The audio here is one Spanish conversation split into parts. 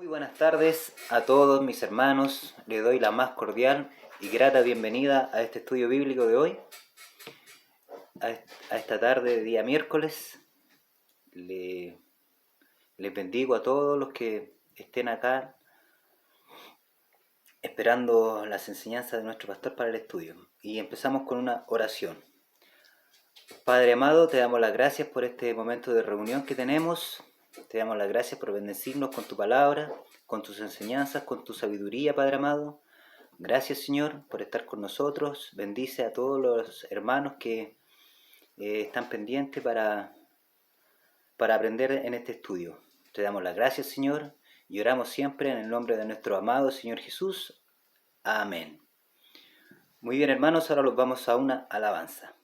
Muy buenas tardes a todos mis hermanos, les doy la más cordial y grata bienvenida a este estudio bíblico de hoy, a esta tarde de día miércoles. Les bendigo a todos los que estén acá esperando las enseñanzas de nuestro pastor para el estudio. Y empezamos con una oración. Padre amado, te damos las gracias por este momento de reunión que tenemos. Te damos las gracias por bendecirnos con tu palabra, con tus enseñanzas, con tu sabiduría, Padre amado. Gracias, Señor, por estar con nosotros. Bendice a todos los hermanos que están pendientes para aprender en este estudio. Te damos las gracias, Señor, y oramos siempre en el nombre de nuestro amado Señor Jesús. Amén. Muy bien, hermanos, ahora los vamos a una alabanza.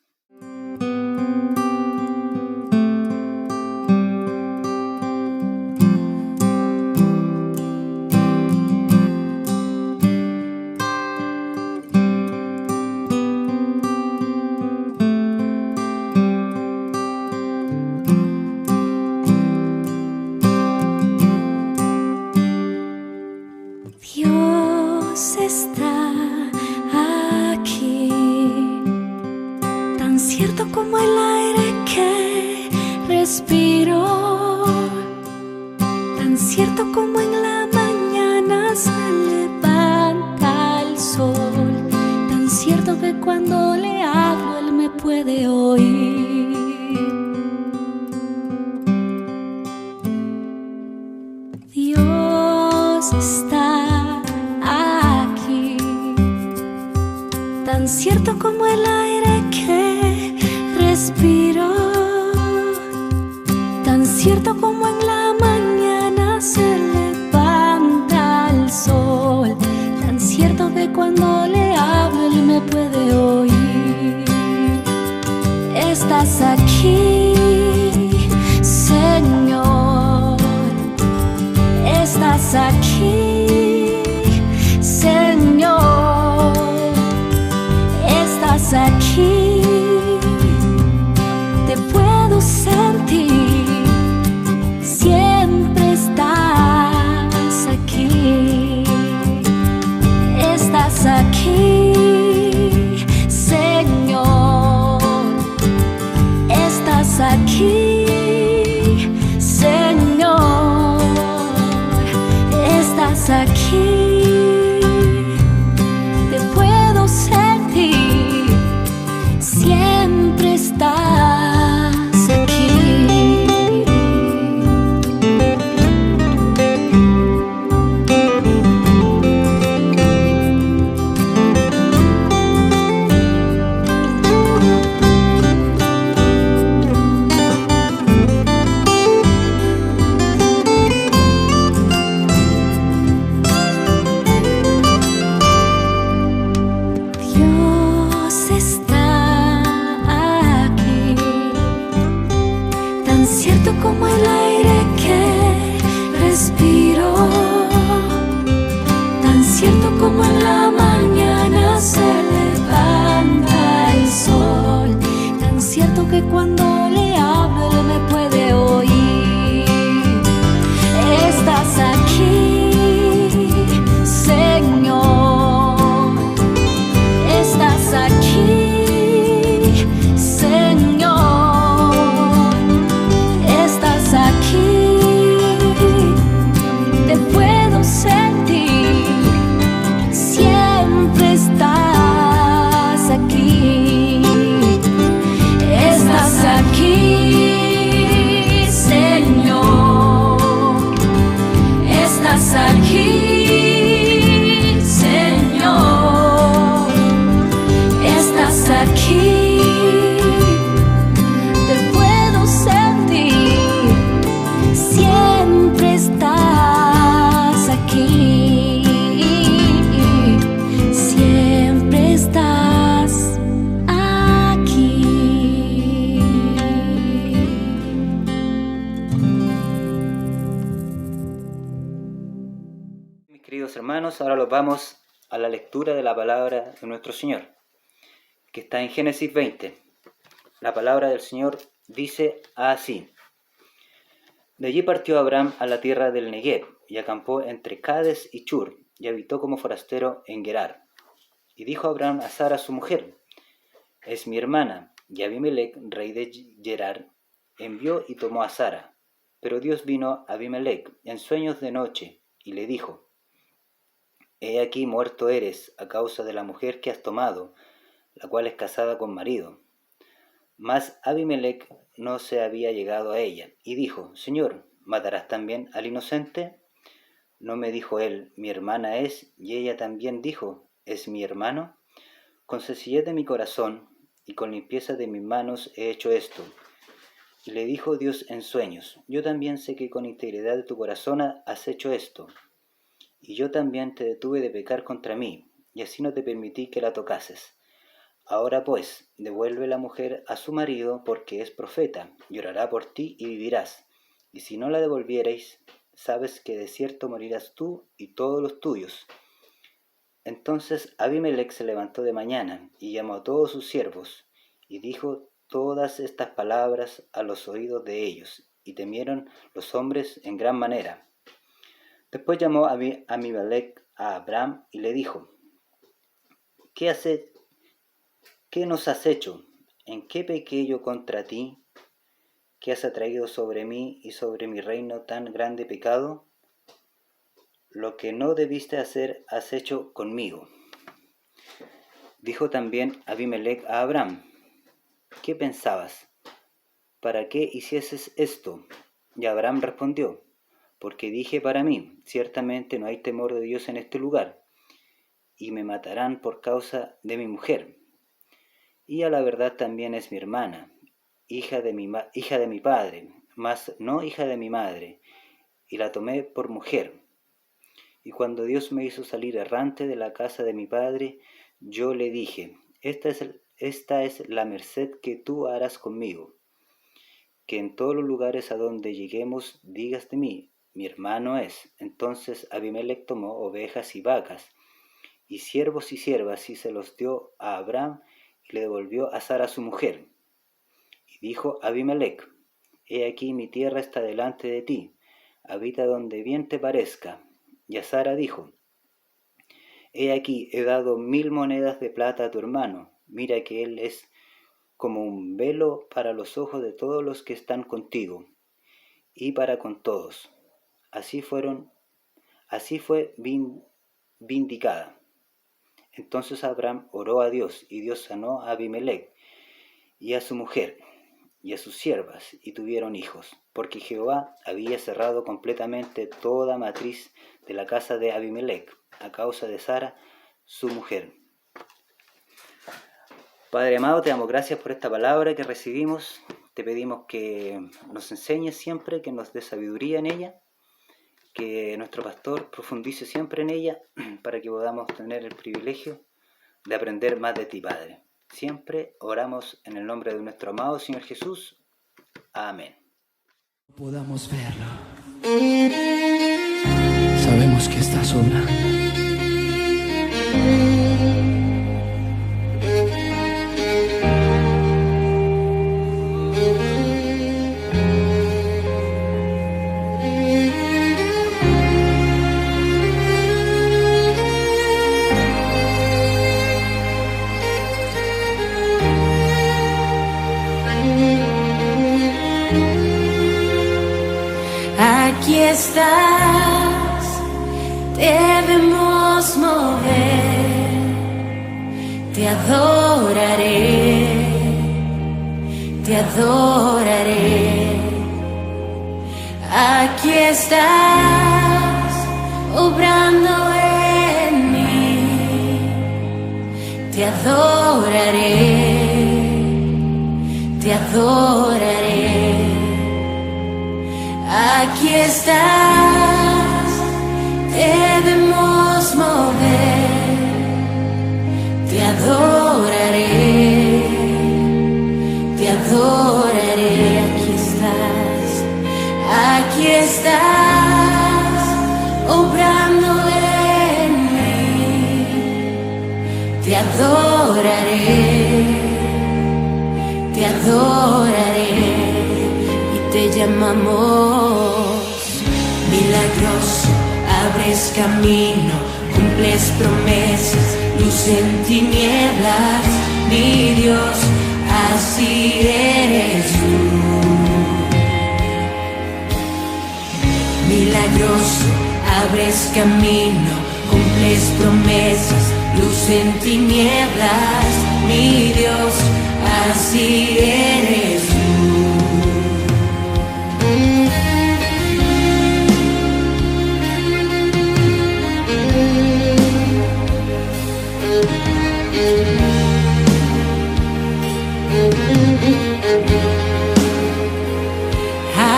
Dios está aquí, tan cierto como el aire que respiro, tan cierto como en la mañana se levanta el sol, tan cierto que cuando le hablo Él me puede oír. Dios está aquí, tan cierto como el aire que respiro, tan cierto como en la mañana se levanta el sol, tan cierto que cuando le hablo Él me puede oír. Estás aquí, Señor, estás aquí, Señor, estás aquí, te puedo sentir, siempre estás aquí, estás aquí, Señor, estás aquí, Señor, estás aquí, te puedo sentir, siempre estás aquí. Dios está aquí, tan cierto como el aire que respiro, tan cierto como en la mañana se levanta el sol, tan cierto que cuando le hablo Él me puede oír. Estás aquí, Señor, estás aquí, Señor, estás aquí, te puedo sentir, siempre estás aquí, estás aquí, Señor, estás aquí, Señor, estás aquí, te puedo sentir, siempre estás aquí, siempre estás aquí. Mis queridos hermanos, ahora los vamos a la lectura de la palabra de nuestro Señor, que está en Génesis 20. La palabra del Señor dice así: De allí partió Abraham a la tierra del Negueb, y acampó entre Cades y Chur, y habitó como forastero en Gerar. Y dijo Abraham a Sara su mujer: es mi hermana. Y Abimelech, rey de Gerar, envió y tomó a Sara. Pero Dios vino a Abimelech en sueños de noche, y le dijo: he aquí muerto eres a causa de la mujer que has tomado, la cual es casada con marido. Mas Abimelech no se había llegado a ella, y dijo: Señor, ¿matarás también al inocente? ¿No me dijo él: mi hermana es? Y ella también dijo: ¿es mi hermano? Con sencillez de mi corazón y con limpieza de mis manos he hecho esto. Y le dijo Dios en sueños: yo también sé que con integridad de tu corazón has hecho esto. Y yo también te detuve de pecar contra mí, y así no te permití que la tocases. Ahora pues, devuelve la mujer a su marido, porque es profeta, y orará por ti y vivirás. Y si no la devolviereis, sabes que de cierto morirás tú y todos los tuyos. Entonces Abimelech se levantó de mañana, y llamó a todos sus siervos, y dijo todas estas palabras a los oídos de ellos, y temieron los hombres en gran manera. Después llamó Abimelech a Abraham, y le dijo: ¿Qué nos has hecho? ¿En qué pequé yo contra ti? ¿Qué has atraído sobre mí y sobre mi reino tan grande pecado? Lo que no debiste hacer has hecho conmigo. Dijo también Abimelech a Abraham: ¿qué pensabas? ¿Para qué hicieses esto? Y Abraham respondió: porque dije para mí: ciertamente no hay temor de Dios en este lugar, y me matarán por causa de mi mujer. Y a la verdad también es mi hermana, hija de mi padre, mas no hija de mi madre, y la tomé por mujer. Y cuando Dios me hizo salir errante de la casa de mi padre, yo le dije: esta es la merced que tú harás conmigo, que en todos los lugares a donde lleguemos digas de mí: mi hermano es. Entonces Abimelech tomó ovejas y vacas, y siervos y siervas, y se los dio a Abraham, y le devolvió a Sara su mujer. Y dijo Abimelech: he aquí mi tierra está delante de ti, habita donde bien te parezca. Y a Sara dijo: he aquí he dado 1000 monedas de plata a tu hermano, mira que él es como un velo para los ojos de todos los que están contigo, y para con todos. Así fue vindicada. Entonces Abraham oró a Dios, y Dios sanó a Abimelech y a su mujer y a sus siervas, y tuvieron hijos, porque Jehová había cerrado completamente toda matriz de la casa de Abimelech a causa de Sara, su mujer. Padre amado, te damos gracias por esta palabra que recibimos. Te pedimos que nos enseñes siempre, que nos dé sabiduría en ella, que nuestro pastor profundice siempre en ella, para que podamos tener el privilegio de aprender más de ti, Padre. Siempre oramos en el nombre de nuestro amado Señor Jesús. Amén. Podamos verlo. Sabemos que estás obrando. Aquí estás, debemos mover, te adoraré, te adoraré. Aquí estás, obrando en mí, te adoraré, te adoraré. Aquí estás, debemos mover, te adoraré, te adoraré. Aquí estás, obrando en mí, te adoraré, te adoraré. Y te llamamos milagroso, abres camino, cumples promesas, luz en tinieblas, mi Dios, así eres tú. Milagroso, abres camino, cumples promesas, luz en tinieblas, mi Dios, así eres tú.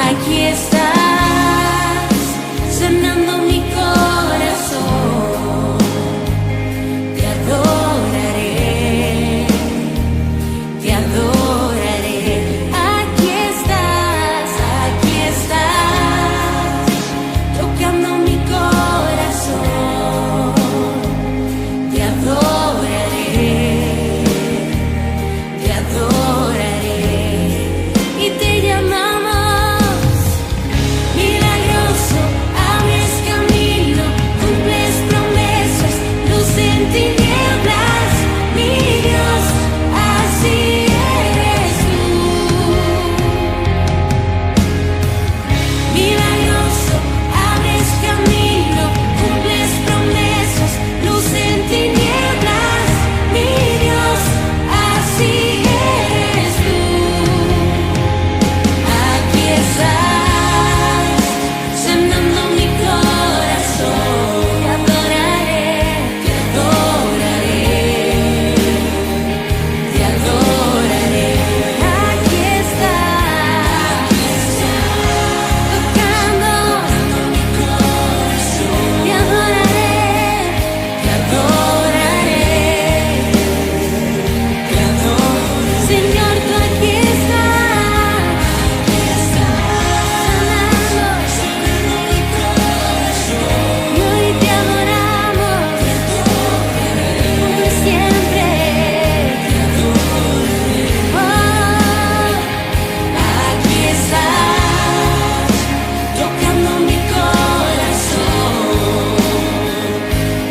Aquí estás, sanando mi corazón. Te adoraré, te adoraré. Aquí estás, tocando mi corazón. Te adoraré, te adoraré. Y te llamamos milagroso, abres camino, cumples promesas, luz en tinieblas, mi Dios, así eres tú. Milagroso, abres camino, cumples promesas, luz en tinieblas, mi Dios, así eres tú. Aquí estás, sanando mi corazón. Te adoraré, te adoraré, te adoraré. Aquí estás, tocando mi corazón. Te adoraré, te adoraré, te adoraré. Señor, tú aquí estás, sanando mi corazón. Y hoy te adoramos, por siempre. Aquí estás, tocando mi corazón.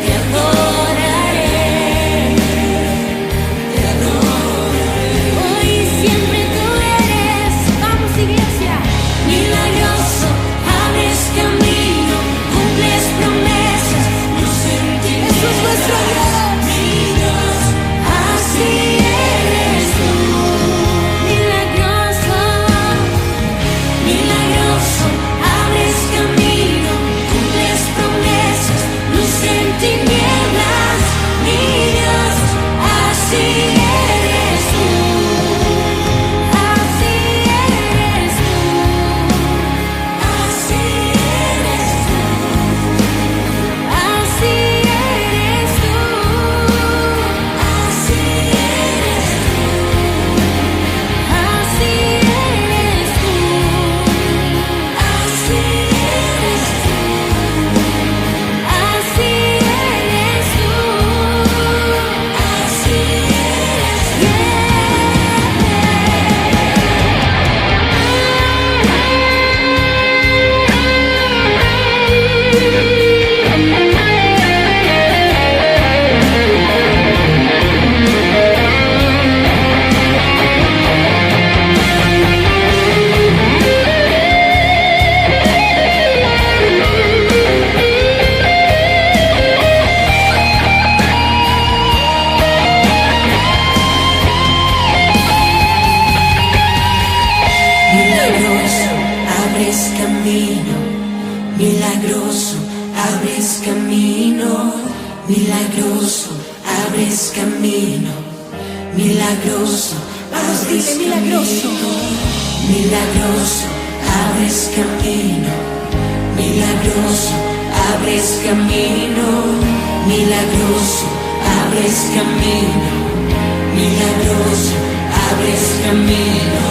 Te adoraré, te adoraré. Hoy siempre tú eres, vamos iglesia, milagroso, abres camino, cumples promesas, luz en tinieblas. Jesús nuestro Dios, mi Dios, así eres tú. Milagroso, milagroso, abres camino, cumples promesas, luz en tinieblas, mi Dios, así eres tú. Así eres tú, así eres tú, así eres tú, así eres tú, así eres tú, así eres tú, así eres tú, así milagroso, abres camino, milagroso, abres camino, milagroso, abres camino, milagroso, abres milagroso, milagroso, abres camino, milagroso, abres camino, milagroso, abres camino, milagroso, abres camino.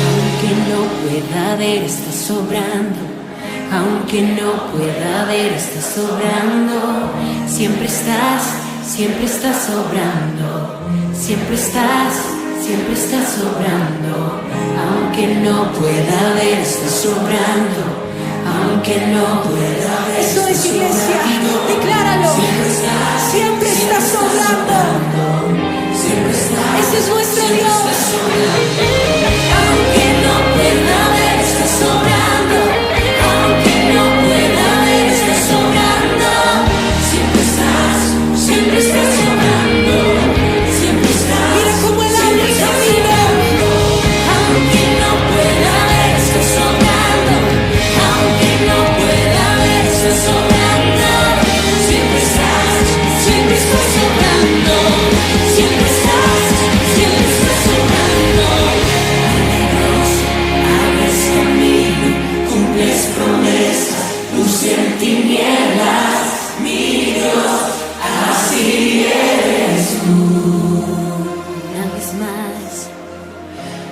Aunque no pueda ver, estás sobrando. Aunque no pueda ver, estás sobrando. Siempre estás sobrando. Siempre estás sobrando. Aunque no pueda ver, estás sobrando. Eso es, iglesia, decláralo. Siempre está sobrando. Ese es nuestro Dios. Aunque no pueda ver, está sobrando. Aunque no pueda ver, está sobrando. Siempre estás sobrando. Siempre estás. Mira cómo el agua camina. Aunque no pueda ver, está sobrando. Aunque no pueda ver, está sobrando. Siempre estás sobrando. Siempre estás sobrando. Dios, abres camino, cumples promesas, luz en tinieblas, mi Dios, así eres tú. Una vez más,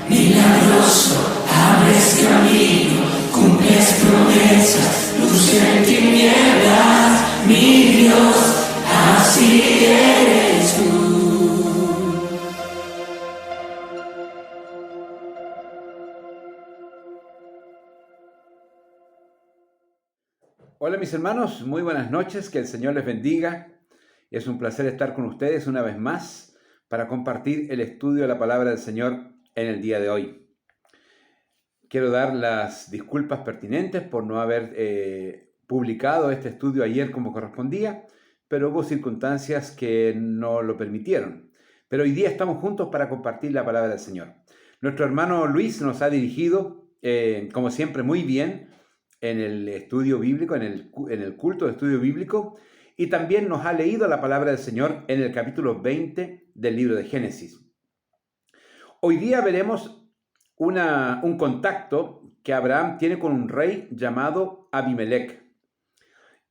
milagroso, abres camino, cumples promesas, luz en tinieblas, mi Dios, así eres tú. Hola mis hermanos, muy buenas noches, que el Señor les bendiga. Es un placer estar con ustedes una vez más para compartir el estudio de la palabra del Señor en el día de hoy. Quiero dar las disculpas pertinentes por no haber publicado este estudio ayer como correspondía, pero hubo circunstancias que no lo permitieron. Pero hoy día estamos juntos para compartir la palabra del Señor. Nuestro hermano Luis nos ha dirigido, como siempre, muy bien en el estudio bíblico, en el culto de estudio bíblico, y también nos ha leído la palabra del Señor en el capítulo 20 del libro de Génesis. Hoy día veremos un contacto que Abraham tiene con un rey llamado Abimelech.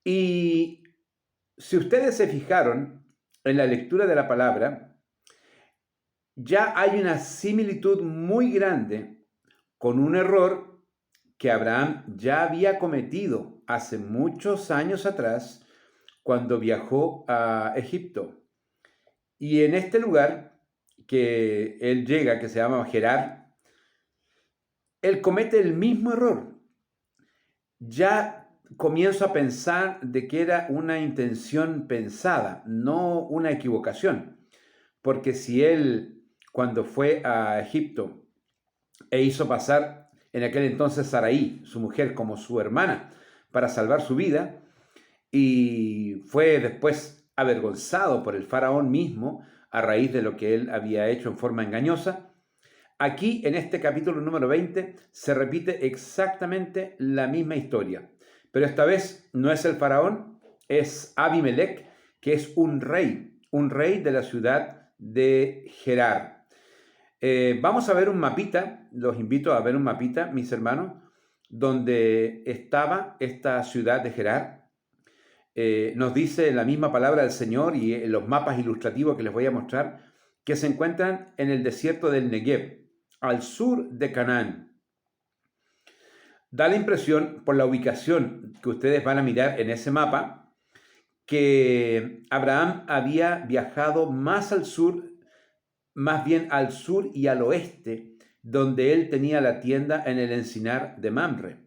Y si ustedes se fijaron en la lectura de la palabra, ya hay una similitud muy grande con un error que Abraham ya había cometido hace muchos años atrás cuando viajó a Egipto. Y en este lugar que él llega, que se llama Gerar, él comete el mismo error. Ya comienzo a pensar de que era una intención pensada, no una equivocación. Porque si él, cuando fue a Egipto e hizo pasar en aquel entonces Saraí, su mujer, como su hermana, para salvar su vida, y fue después avergonzado por el faraón mismo a raíz de lo que él había hecho en forma engañosa, aquí en este capítulo número 20 se repite exactamente la misma historia. Pero esta vez no es el faraón, es Abimelech, que es un rey de la ciudad de Gerar. Vamos a ver un mapita, los invito a ver un mapita, mis hermanos, donde estaba esta ciudad de Gerar. Nos dice la misma palabra del Señor y en los mapas ilustrativos que les voy a mostrar, que se encuentran en el desierto del Negev, al sur de Canaán. Da la impresión, por la ubicación que ustedes van a mirar en ese mapa, que Abraham había viajado más al sur, más bien al sur y al oeste, donde él tenía la tienda en el encinar de Mamre.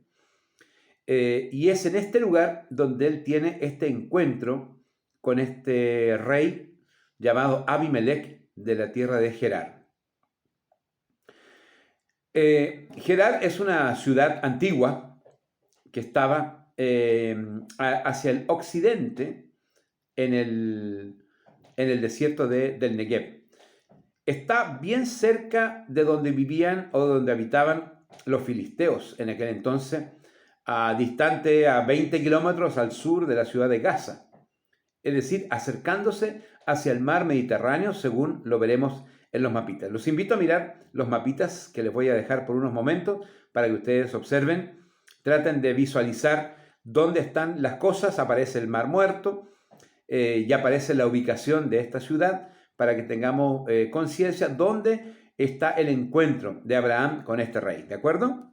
Y es en este lugar donde él tiene este encuentro con este rey llamado Abimelech de la tierra de Gerar. Gerar es una ciudad antigua que estaba hacia el occidente en el desierto del Negev. Está bien cerca de donde vivían o donde habitaban los filisteos en aquel entonces, distante a 20 kilómetros al sur de la ciudad de Gaza. Es decir, acercándose hacia el mar Mediterráneo, según lo veremos en los mapitas. Los invito a mirar los mapitas que les voy a dejar por unos momentos para que ustedes observen, traten de visualizar dónde están las cosas. Aparece el Mar Muerto, y aparece la ubicación de esta ciudad, para que tengamos conciencia dónde está el encuentro de Abraham con este rey. ¿De acuerdo?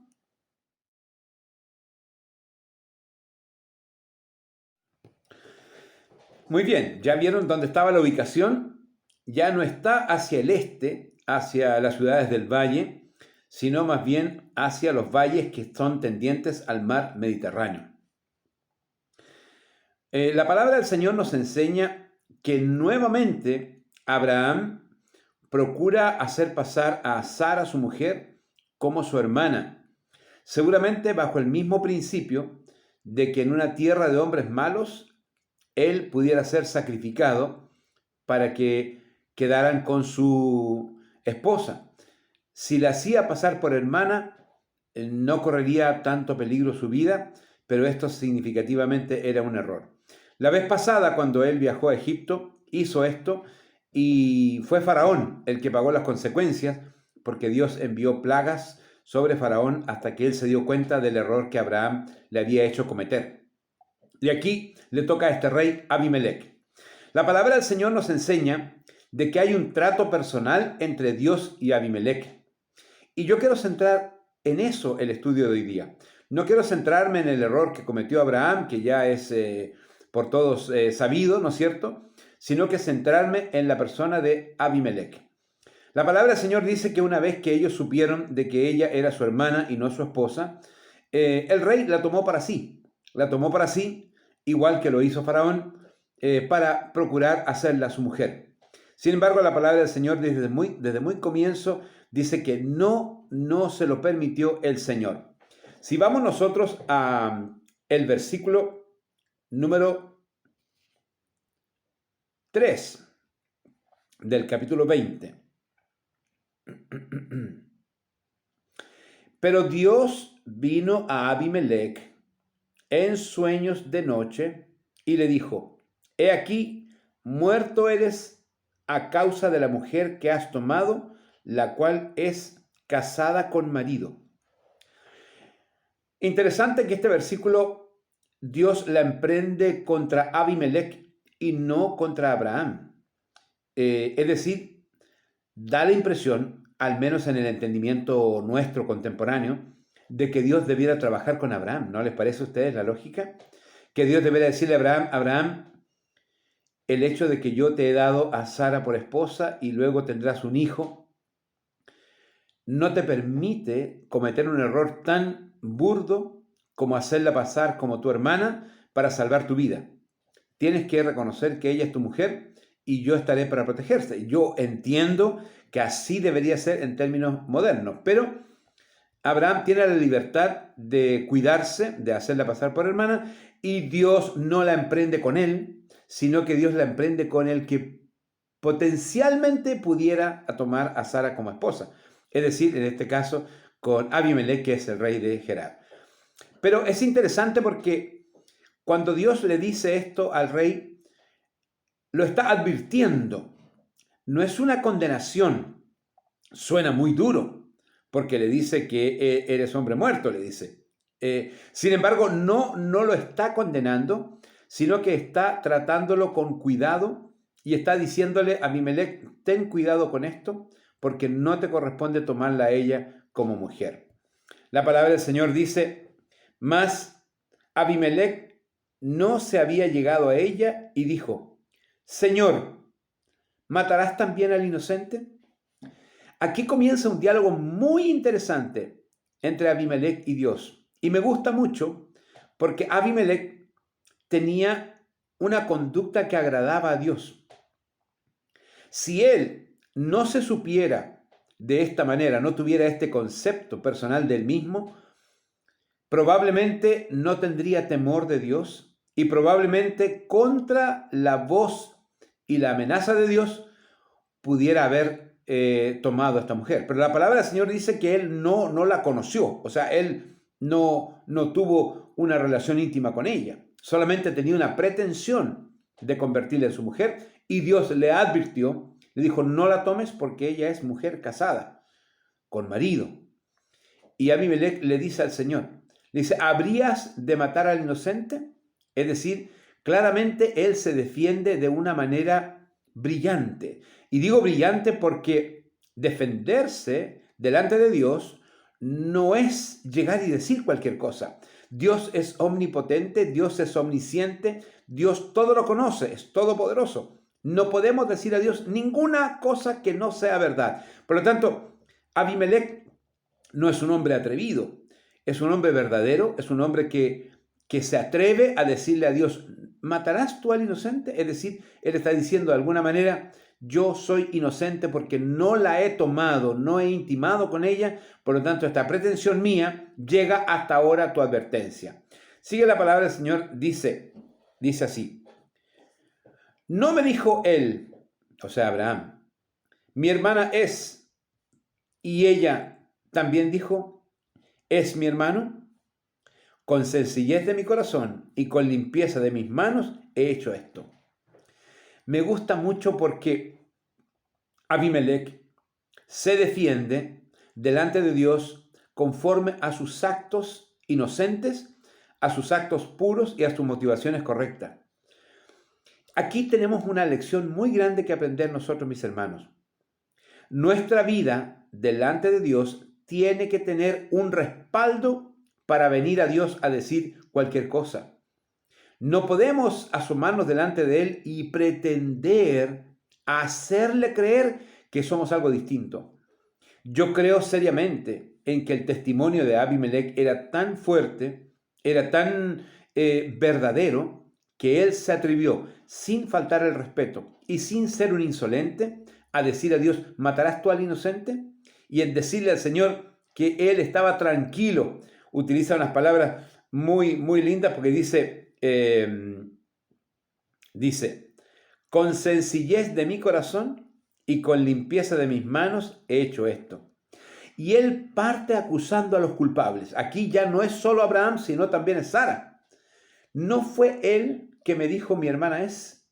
Muy bien, ya vieron dónde estaba la ubicación. Ya no está hacia el este, hacia las ciudades del valle, sino más bien hacia los valles que son tendientes al mar Mediterráneo. La palabra del Señor nos enseña que nuevamente Abraham procura hacer pasar a Sara, su mujer, como su hermana, seguramente bajo el mismo principio de que en una tierra de hombres malos él pudiera ser sacrificado para que quedaran con su esposa. Si la hacía pasar por hermana, no correría tanto peligro su vida, pero esto significativamente era un error. La vez pasada, cuando él viajó a Egipto, hizo esto y fue Faraón el que pagó las consecuencias, porque Dios envió plagas sobre Faraón hasta que él se dio cuenta del error que Abraham le había hecho cometer. Y aquí le toca a este rey Abimelech. La palabra del Señor nos enseña de que hay un trato personal entre Dios y Abimelech. Y yo quiero centrar en eso el estudio de hoy día. No quiero centrarme en el error que cometió Abraham, que ya es por todos sabido, ¿no es cierto? Sino que centrarme en la persona de Abimelech. La palabra del Señor dice que una vez que ellos supieron de que ella era su hermana y no su esposa, el rey la tomó para sí. La tomó para sí, igual que lo hizo Faraón, para procurar hacerla su mujer. Sin embargo, la palabra del Señor desde muy comienzo dice que no se lo permitió el Señor. Si vamos nosotros a el versículo número 3 del capítulo 20. Pero Dios vino a Abimelech en sueños de noche y le dijo: He aquí, muerto eres a causa de la mujer que has tomado, la cual es casada con marido. Interesante que este versículo Dios la emprende contra Abimelech y no contra Abraham. Es decir, da la impresión, al menos en el entendimiento nuestro contemporáneo, de que Dios debiera trabajar con Abraham. ¿No les parece a ustedes la lógica? Que Dios debiera decirle a Abraham: Abraham, el hecho de que yo te he dado a Sara por esposa y luego tendrás un hijo, no te permite cometer un error tan burdo como hacerla pasar como tu hermana para salvar tu vida. Tienes que reconocer que ella es tu mujer y yo estaré para protegerse. Yo entiendo que así debería ser en términos modernos, pero Abraham tiene la libertad de cuidarse, de hacerla pasar por hermana, y Dios no la emprende con él, sino que Dios la emprende con el que potencialmente pudiera tomar a Sara como esposa. Es decir, en este caso, con Abimelech, que es el rey de Gerar. Pero es interesante porque cuando Dios le dice esto al rey, lo está advirtiendo. No es una condenación. Suena muy duro, porque le dice que eres hombre muerto, le dice. Sin embargo, no lo está condenando, sino que está tratándolo con cuidado y está diciéndole a Abimelech: ten cuidado con esto, porque no te corresponde tomarla a ella como mujer. La palabra del Señor dice: mas Abimelech no se había llegado a ella y dijo: Señor, ¿matarás también al inocente? Aquí comienza un diálogo muy interesante entre Abimelech y Dios. Y me gusta mucho porque Abimelech tenía una conducta que agradaba a Dios. Si él no se supiera de esta manera, no tuviera este concepto personal del mismo, probablemente no tendría temor de Dios y probablemente contra la voz y la amenaza de Dios pudiera haber tomado a esta mujer. Pero la palabra del Señor dice que él no la conoció, o sea, él no tuvo una relación íntima con ella, solamente tenía una pretensión de convertirla en su mujer y Dios le advirtió, le dijo: no la tomes porque ella es mujer casada con marido. Y Abimelech le dice al Señor, le dice: ¿habrías de matar al inocente? Es decir, claramente él se defiende de una manera brillante. Y digo brillante porque defenderse delante de Dios no es llegar y decir cualquier cosa. Dios es omnipotente, Dios es omnisciente, Dios todo lo conoce, es todopoderoso. No podemos decir a Dios ninguna cosa que no sea verdad. Por lo tanto, Abimelech no es un hombre atrevido, es un hombre verdadero, es un hombre que se atreve a decirle a Dios: ¿matarás tú al inocente? Es decir, él está diciendo de alguna manera, yo soy inocente porque no la he tomado, no he intimado con ella, por lo tanto esta pretensión mía llega hasta ahora a tu advertencia. Sigue la palabra del Señor, dice así, no me dijo él, o sea Abraham, mi hermana es, y ella también dijo, ¿es mi hermano? Con sencillez de mi corazón y con limpieza de mis manos he hecho esto. Me gusta mucho porque Abimelech se defiende delante de Dios conforme a sus actos inocentes, a sus actos puros y a sus motivaciones correctas. Aquí tenemos una lección muy grande que aprender nosotros, mis hermanos. Nuestra vida delante de Dios tiene que tener un respaldo para venir a Dios a decir cualquier cosa. No podemos asomarnos delante de Él y pretender hacerle creer que somos algo distinto. Yo creo seriamente en que el testimonio de Abimelech era tan fuerte, era tan verdadero, que él se atrevió, sin faltar el respeto y sin ser un insolente, a decir a Dios, ¿matarás tú al inocente? Y en decirle al Señor que él estaba tranquilo. Utiliza unas palabras muy, muy lindas porque dice, con sencillez de mi corazón y con limpieza de mis manos he hecho esto. Y él parte acusando a los culpables. Aquí ya no es solo Abraham, sino también es Sara. No fue él que me dijo mi hermana es,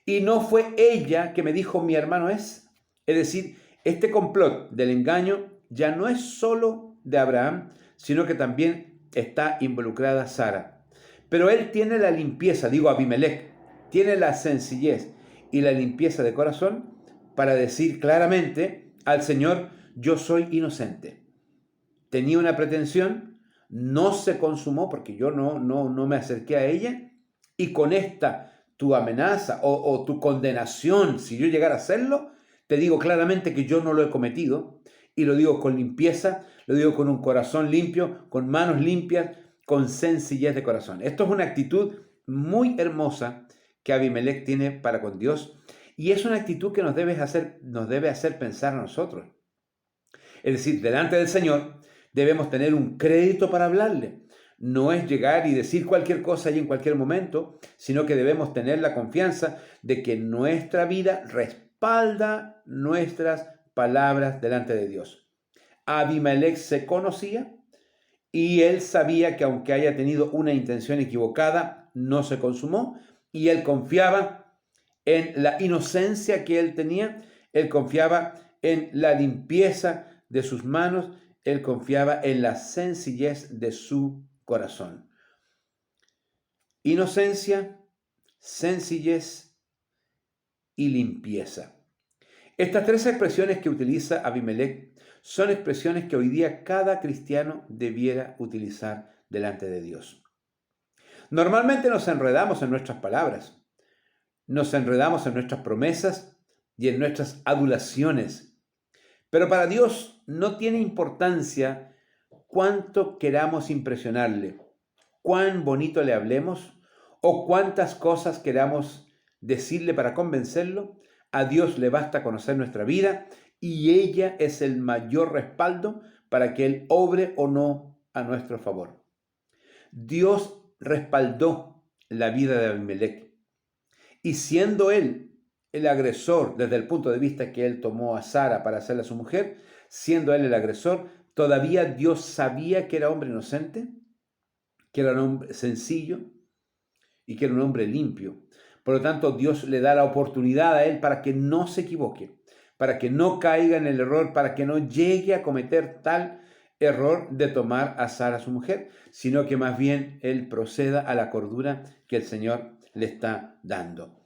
y no fue ella que me dijo mi hermano es. Es decir, este complot del engaño ya no es solo de Abraham, sino que también está involucrada Sara. Pero él tiene la limpieza, digo Abimelech, tiene la sencillez y la limpieza de corazón para decir claramente al Señor, yo soy inocente. Tenía una pretensión, no se consumó porque yo no me acerqué a ella, y con esta tu amenaza o tu condenación, si yo llegara a hacerlo, te digo claramente que yo no lo he cometido, y lo digo con limpieza, lo digo con un corazón limpio, con manos limpias, con sencillez de corazón. Esto es una actitud muy hermosa que Abimelech tiene para con Dios, y es una actitud que nos debe hacer pensar a nosotros. Es decir, delante del Señor debemos tener un crédito para hablarle. No es llegar y decir cualquier cosa y en cualquier momento, sino que debemos tener la confianza de que nuestra vida respalda nuestras palabras delante de Dios. Abimelech se conocía y él sabía que aunque haya tenido una intención equivocada, no se consumó, y él confiaba en la inocencia que él tenía, él confiaba en la limpieza de sus manos, él confiaba en la sencillez de su corazón. Inocencia, sencillez y limpieza. Estas tres expresiones que utiliza Abimelech son expresiones que hoy día cada cristiano debiera utilizar delante de Dios. Normalmente nos enredamos en nuestras palabras, nos enredamos en nuestras promesas y en nuestras adulaciones. Pero para Dios no tiene importancia cuánto queramos impresionarle, cuán bonito le hablemos o cuántas cosas queramos decirle para convencerlo. A Dios le basta conocer nuestra vida y ella es el mayor respaldo para que Él obre o no a nuestro favor. Dios respaldó la vida de Abimelech, y siendo él el agresor desde el punto de vista que él tomó a Sara para hacerla su mujer, siendo él el agresor, todavía Dios sabía que era hombre inocente, que era un hombre sencillo y que era un hombre limpio. Por lo tanto, Dios le da la oportunidad a él para que no se equivoque, para que no caiga en el error, para que no llegue a cometer tal error de tomar a Sara su mujer, sino que más bien él proceda a la cordura que el Señor le está dando.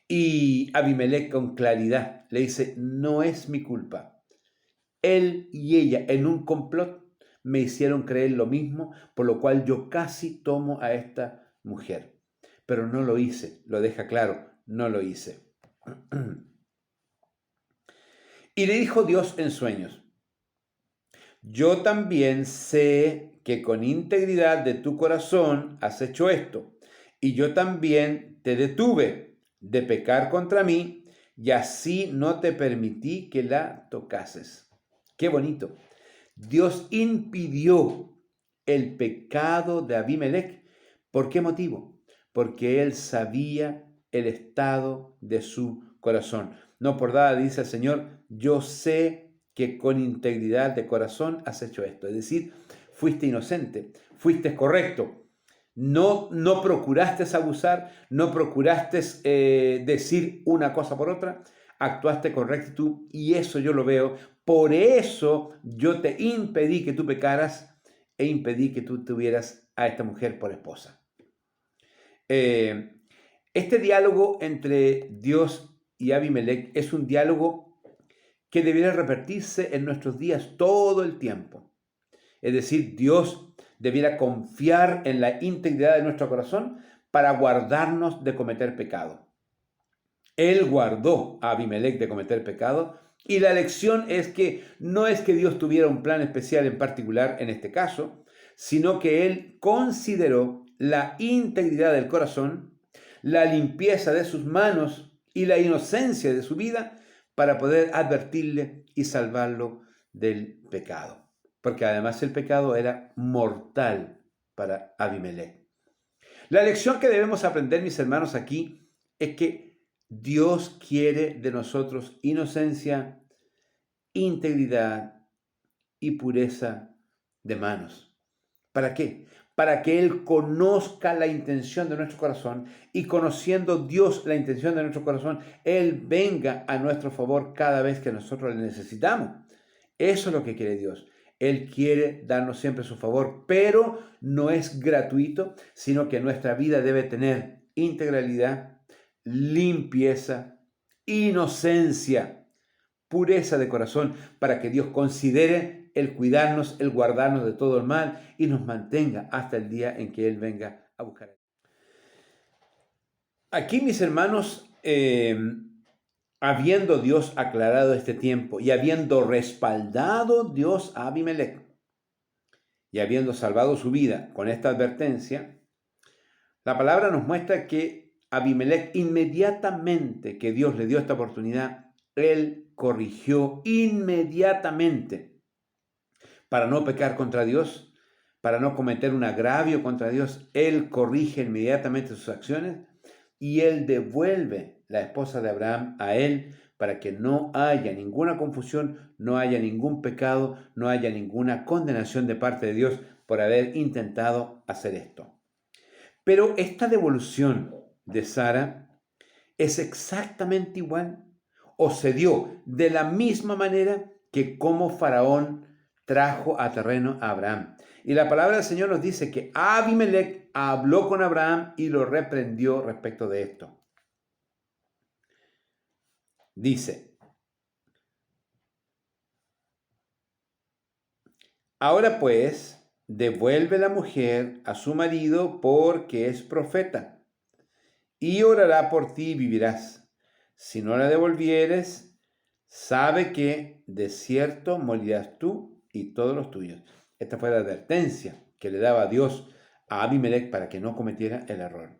Y Abimelech con claridad le dice, no es mi culpa. Él y ella en un complot me hicieron creer lo mismo, por lo cual yo casi tomo a esta mujer. Pero no lo hice, lo deja claro, no lo hice. Y le dijo Dios en sueños, yo también sé que con integridad de tu corazón has hecho esto, y yo también te detuve de pecar contra mí, y así no te permití que la tocases. Qué bonito. Dios impidió el pecado de Abimelech. ¿Por qué motivo? Porque él sabía el estado de su corazón. No por nada dice el Señor, yo sé que con integridad de corazón has hecho esto. Es decir, fuiste inocente, fuiste correcto. No procuraste abusar, no procuraste decir una cosa por otra, actuaste con rectitud y eso yo lo veo. Por eso yo te impedí que tú pecaras e impedí que tú tuvieras a esta mujer por esposa. Este diálogo entre Dios y Abimelech es un diálogo que debiera repetirse en nuestros días todo el tiempo. Es decir, Dios debiera confiar en la integridad de nuestro corazón para guardarnos de cometer pecado. Él guardó a Abimelech de cometer pecado y la lección es que no es que Dios tuviera un plan especial en particular en este caso, sino que Él consideró la integridad del corazón, la limpieza de sus manos y la inocencia de su vida para poder advertirle y salvarlo del pecado. Porque además el pecado era mortal para Abimelech. La lección que debemos aprender, mis hermanos, aquí es que Dios quiere de nosotros inocencia, integridad y pureza de manos. ¿Para qué? Para que Él conozca la intención de nuestro corazón y conociendo Dios la intención de nuestro corazón, Él venga a nuestro favor cada vez que nosotros le necesitamos. Eso es lo que quiere Dios. Él quiere darnos siempre su favor, pero no es gratuito, sino que nuestra vida debe tener integralidad, limpieza, inocencia, pureza de corazón, para que Dios considere el cuidarnos, el guardarnos de todo el mal y nos mantenga hasta el día en que Él venga a buscar. Aquí, mis hermanos, habiendo Dios aclarado este tiempo y habiendo respaldado Dios a Abimelech y habiendo salvado su vida con esta advertencia, la palabra nos muestra que Abimelech, inmediatamente que Dios le dio esta oportunidad, él corrigió inmediatamente para no pecar contra Dios, para no cometer un agravio contra Dios. Él corrige inmediatamente sus acciones y él devuelve la esposa de Abraham a él para que no haya ninguna confusión, no haya ningún pecado, no haya ninguna condenación de parte de Dios por haber intentado hacer esto. Pero esta devolución de Sara es exactamente igual o se dio de la misma manera que como Faraón trajo a terreno a Abraham. Y la palabra del Señor nos dice que Abimelech habló con Abraham y lo reprendió respecto de esto. Dice, ahora pues, devuelve la mujer a su marido porque es profeta, y orará por ti y vivirás. Si no la devolvieres, sabe que de cierto morirás tú y todos los tuyos. Esta fue la advertencia que le daba Dios a Abimelech para que no cometiera el error.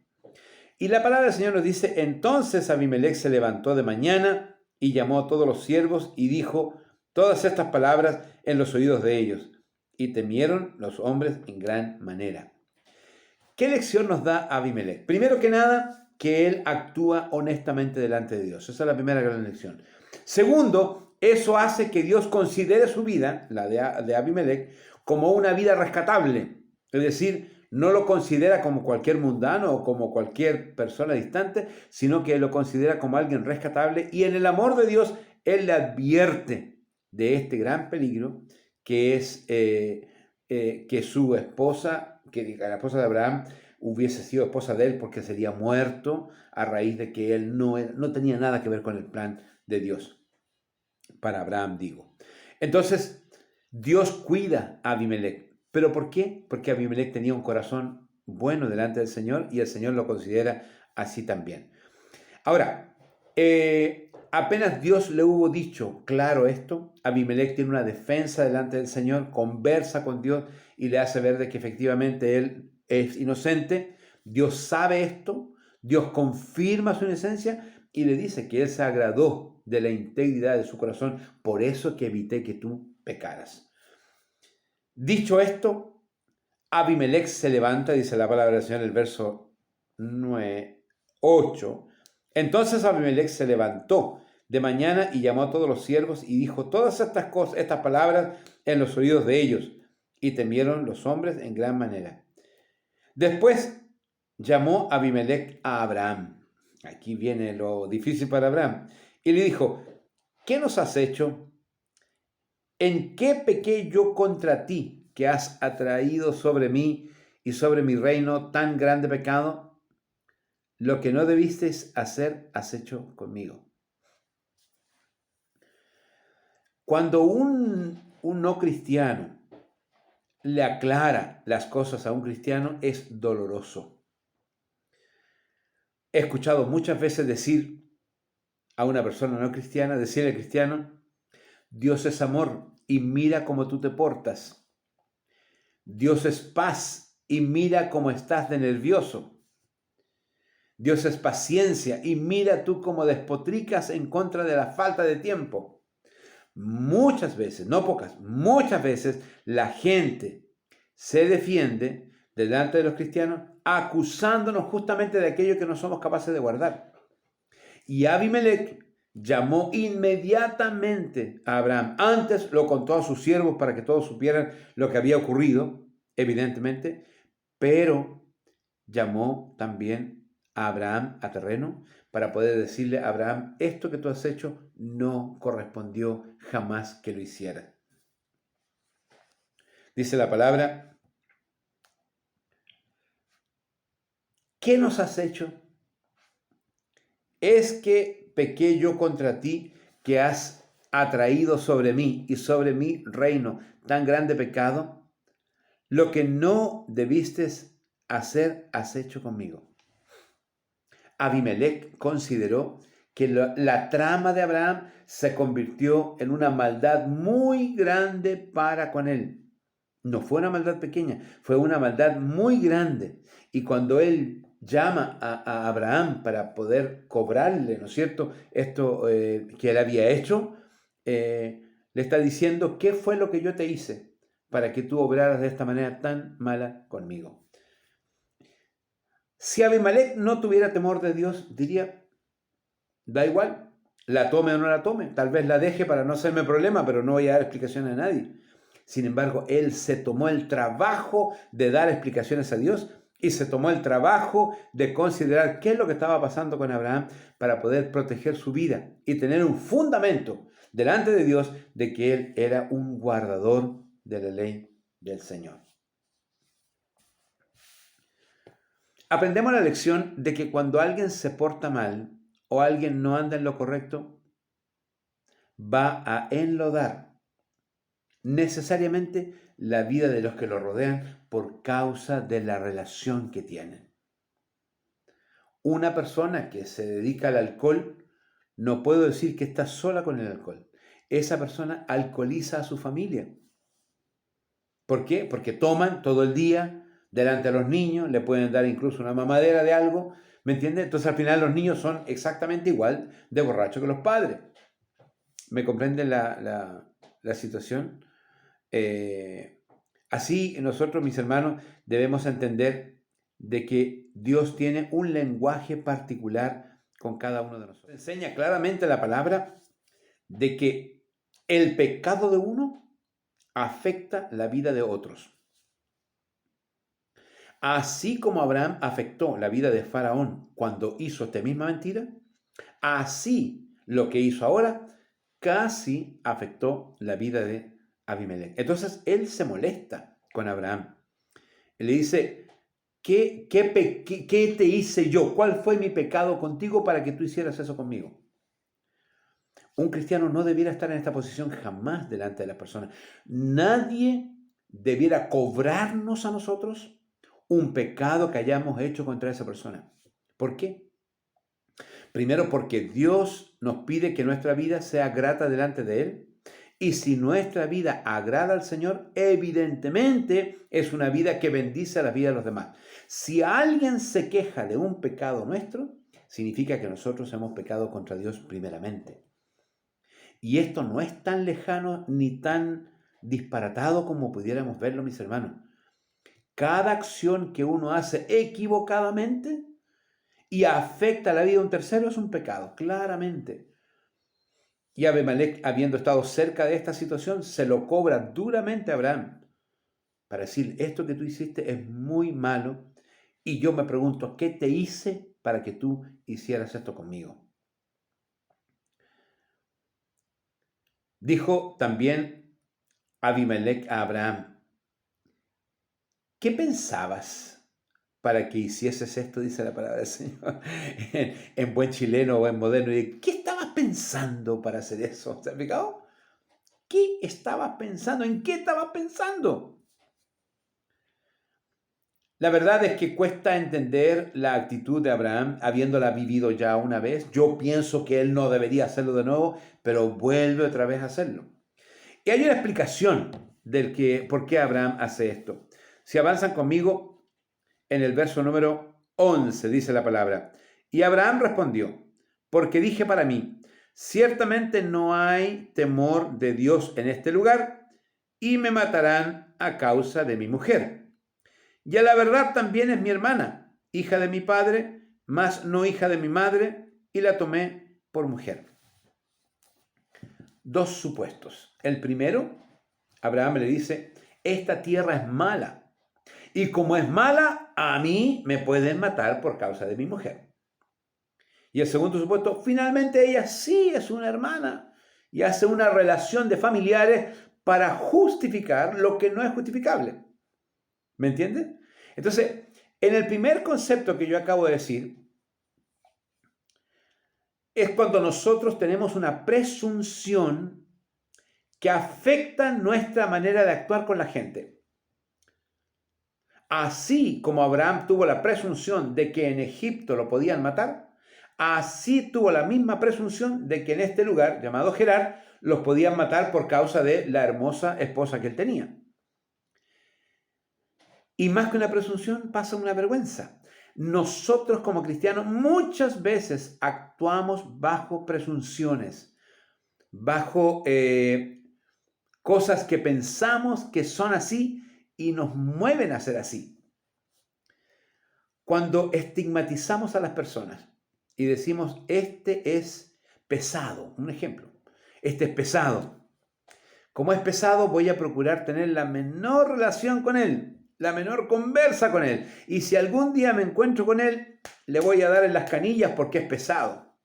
Y la palabra del Señor nos dice, entonces Abimelech se levantó de mañana y llamó a todos los siervos y dijo todas estas palabras en los oídos de ellos. Y temieron los hombres en gran manera. ¿Qué lección nos da Abimelech? Primero que nada, que él actúa honestamente delante de Dios. Esa es la primera gran lección. Segundo, eso hace que Dios considere su vida, la de Abimelech, como una vida rescatable. Es decir, no lo considera como cualquier mundano o como cualquier persona distante, sino que lo considera como alguien rescatable y en el amor de Dios, Él le advierte de este gran peligro que es que su esposa, que la esposa de Abraham hubiese sido esposa de él porque sería muerto a raíz de que él no tenía nada que ver con el plan de Dios. Para Abraham, digo. Entonces, Dios cuida a Abimelech. ¿Pero por qué? Porque Abimelech tenía un corazón bueno delante del Señor y el Señor lo considera así también. Ahora, apenas Dios le hubo dicho claro esto, Abimelech tiene una defensa delante del Señor, conversa con Dios y le hace ver de que efectivamente él es inocente, Dios sabe esto, Dios confirma su inocencia y le dice que Él se agradó de la integridad de su corazón, por eso que evité que tú pecaras. Dicho esto, Abimelech se levanta, dice la palabra del Señor en el verso 8. Entonces Abimelech se levantó de mañana y llamó a todos los siervos y dijo todas estas cosas, estas palabras en los oídos de ellos, y temieron los hombres en gran manera. Después llamó Abimelech a Abraham. Aquí viene lo difícil para Abraham. Y le dijo, ¿qué nos has hecho? ¿En qué pequé yo contra ti, que has atraído sobre mí y sobre mi reino tan grande pecado? Lo que no debisteis hacer, has hecho conmigo. Cuando un no cristiano le aclara las cosas a un cristiano, es doloroso. He escuchado muchas veces decir a una persona no cristiana, decirle al cristiano, Dios es amor y mira cómo tú te portas. Dios es paz y mira cómo estás de nervioso. Dios es paciencia y mira tú cómo despotricas en contra de la falta de tiempo. Muchas veces, no pocas, muchas veces la gente se defiende delante de los cristianos acusándonos justamente de aquello que no somos capaces de guardar. Y Abimelech llamó inmediatamente a Abraham. Antes lo contó a sus siervos para que todos supieran lo que había ocurrido, evidentemente, pero llamó también a Abraham a terreno para poder decirle a Abraham, esto que tú has hecho no correspondió jamás que lo hiciera. Dice la palabra, ¿qué nos has hecho? Es que pequé yo contra ti, que has atraído sobre mí y sobre mi reino tan grande pecado. Lo que no debiste hacer, has hecho conmigo. Abimelech consideró que la trama de Abraham se convirtió en una maldad muy grande para con él. No fue una maldad pequeña, fue una maldad muy grande. Y cuando él llama a Abraham para poder cobrarle, ¿no es cierto?, esto que él había hecho, le está diciendo, ¿qué fue lo que yo te hice para que tú obraras de esta manera tan mala conmigo? Si Abimelech no tuviera temor de Dios, diría, da igual, la tome o no la tome, tal vez la deje para no hacerme problema, pero no voy a dar explicaciones a nadie. Sin embargo, él se tomó el trabajo de dar explicaciones a Dios y se tomó el trabajo de considerar qué es lo que estaba pasando con Abraham para poder proteger su vida y tener un fundamento delante de Dios de que él era un guardador de la ley del Señor. Aprendemos la lección de que cuando alguien se porta mal o alguien no anda en lo correcto, va a enlodar necesariamente la vida de los que lo rodean por causa de la relación que tienen. Una persona que se dedica al alcohol, no puedo decir que está sola con el alcohol. Esa persona alcoholiza a su familia. ¿Por qué? Porque toman todo el día delante de los niños, le pueden dar incluso una mamadera de algo, ¿me entiendes? Entonces al final los niños son exactamente igual de borrachos que los padres. ¿Me comprenden la situación? Así nosotros, mis hermanos, debemos entender de que Dios tiene un lenguaje particular con cada uno de nosotros. Enseña claramente la palabra de que el pecado de uno afecta la vida de otros. Así como Abraham afectó la vida de Faraón cuando hizo esta misma mentira, así lo que hizo ahora casi afectó la vida de Abimelech. Entonces él se molesta con Abraham. Él le dice, ¿qué te hice yo? ¿Cuál fue mi pecado contigo para que tú hicieras eso conmigo? Un cristiano no debiera estar en esta posición jamás delante de las personas. Nadie debiera cobrarnos a nosotros un pecado que hayamos hecho contra esa persona. ¿Por qué? Primero, porque Dios nos pide que nuestra vida sea grata delante de Él. Y si nuestra vida agrada al Señor, evidentemente es una vida que bendice a la vida de los demás. Si alguien se queja de un pecado nuestro, significa que nosotros hemos pecado contra Dios primeramente. Y esto no es tan lejano ni tan disparatado como pudiéramos verlo, mis hermanos. Cada acción que uno hace equivocadamente y afecta la vida de un tercero es un pecado, claramente. Y Abimelech, habiendo estado cerca de esta situación, se lo cobra duramente a Abraham para decir, esto que tú hiciste es muy malo y yo me pregunto, ¿qué te hice para que tú hicieras esto conmigo? Dijo también Abimelech a Abraham, ¿qué pensabas para que hicieses esto? Dice la palabra del Señor en buen chileno o en moderno. ¿Qué estabas pensando para hacer eso? ¿Se ha fijado? ¿Qué estabas pensando? ¿En qué estabas pensando? La verdad es que cuesta entender la actitud de Abraham habiéndola vivido ya una vez. Yo pienso que él no debería hacerlo de nuevo, pero vuelve otra vez a hacerlo. Y hay una explicación por qué Abraham hace esto. Si avanzan conmigo, en el verso número 11 dice la palabra, y Abraham respondió, porque dije para mí, ciertamente no hay temor de Dios en este lugar, y me matarán a causa de mi mujer. Y a la verdad también es mi hermana, hija de mi padre, mas no hija de mi madre, y la tomé por mujer. Dos supuestos. El primero, Abraham le dice, esta tierra es mala, y como es mala, a mí me pueden matar por causa de mi mujer. Y el segundo supuesto, finalmente ella sí es una hermana, y hace una relación de familiares para justificar lo que no es justificable. ¿Me entienden? Entonces, en el primer concepto que yo acabo de decir, es cuando nosotros tenemos una presunción que afecta nuestra manera de actuar con la gente. Así como Abraham tuvo la presunción de que en Egipto lo podían matar, así tuvo la misma presunción de que en este lugar, llamado Gerar, los podían matar por causa de la hermosa esposa que él tenía. Y más que una presunción, pasa una vergüenza. Nosotros como cristianos muchas veces actuamos bajo presunciones, bajo cosas que pensamos que son así y nos mueven a ser así. Cuando estigmatizamos a las personas y decimos, este es pesado, un ejemplo, este es pesado. Como es pesado, voy a procurar tener la menor relación con él, la menor conversa con él. Y si algún día me encuentro con él, le voy a dar en las canillas porque es pesado.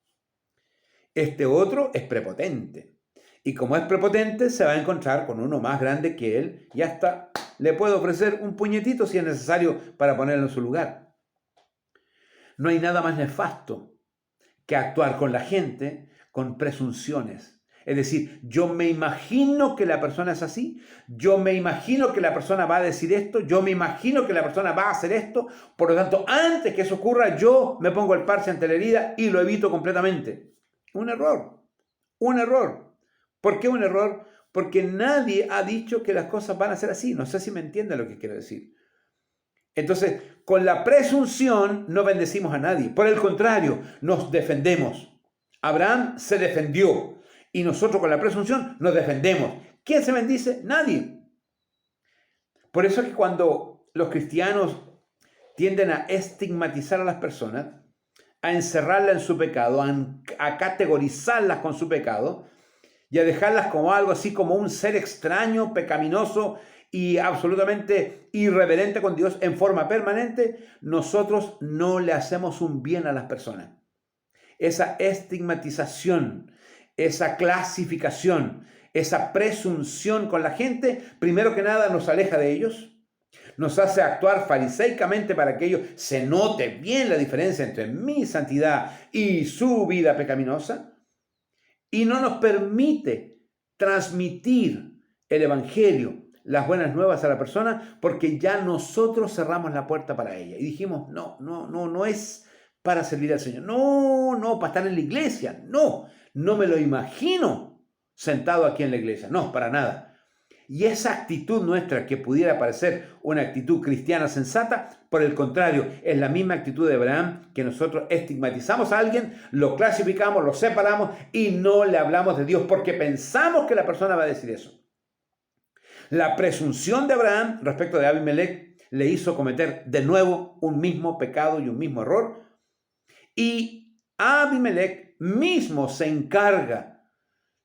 Este otro es prepotente. Y como es prepotente, se va a encontrar con uno más grande que él y hasta le puede ofrecer un puñetito si es necesario para ponerlo en su lugar. No hay nada más nefasto que actuar con la gente con presunciones. Es decir, yo me imagino que la persona es así, yo me imagino que la persona va a decir esto, yo me imagino que la persona va a hacer esto, por lo tanto, antes que eso ocurra, yo me pongo el parche ante la herida y lo evito completamente. Un error, un error. ¿Por qué un error? Porque nadie ha dicho que las cosas van a ser así. No sé si me entienden lo que quiero decir. Entonces, con la presunción no bendecimos a nadie. Por el contrario, nos defendemos. Abraham se defendió. Y nosotros con la presunción nos defendemos. ¿Quién se bendice? Nadie. Por eso es que cuando los cristianos tienden a estigmatizar a las personas, a encerrarlas en su pecado, a categorizarlas con su pecado y a dejarlas como algo así como un ser extraño, pecaminoso y absolutamente irreverente con Dios en forma permanente, nosotros no le hacemos un bien a las personas. Esa estigmatización, esa clasificación, esa presunción con la gente, primero que nada nos aleja de ellos, nos hace actuar fariseicamente para que ellos se note bien la diferencia entre mi santidad y su vida pecaminosa, y no nos permite transmitir el evangelio, las buenas nuevas a la persona, porque ya nosotros cerramos la puerta para ella y dijimos, no es para servir al Señor, no, para estar en la iglesia, no me lo imagino sentado aquí en la iglesia. No, para nada. Y esa actitud nuestra, que pudiera parecer una actitud cristiana sensata, por el contrario, es la misma actitud de Abraham, que nosotros estigmatizamos a alguien, lo clasificamos, lo separamos y no le hablamos de Dios porque pensamos que la persona va a decir eso. La presunción de Abraham respecto de Abimelech le hizo cometer de nuevo un mismo pecado y un mismo error. Y Abimelech mismo se encarga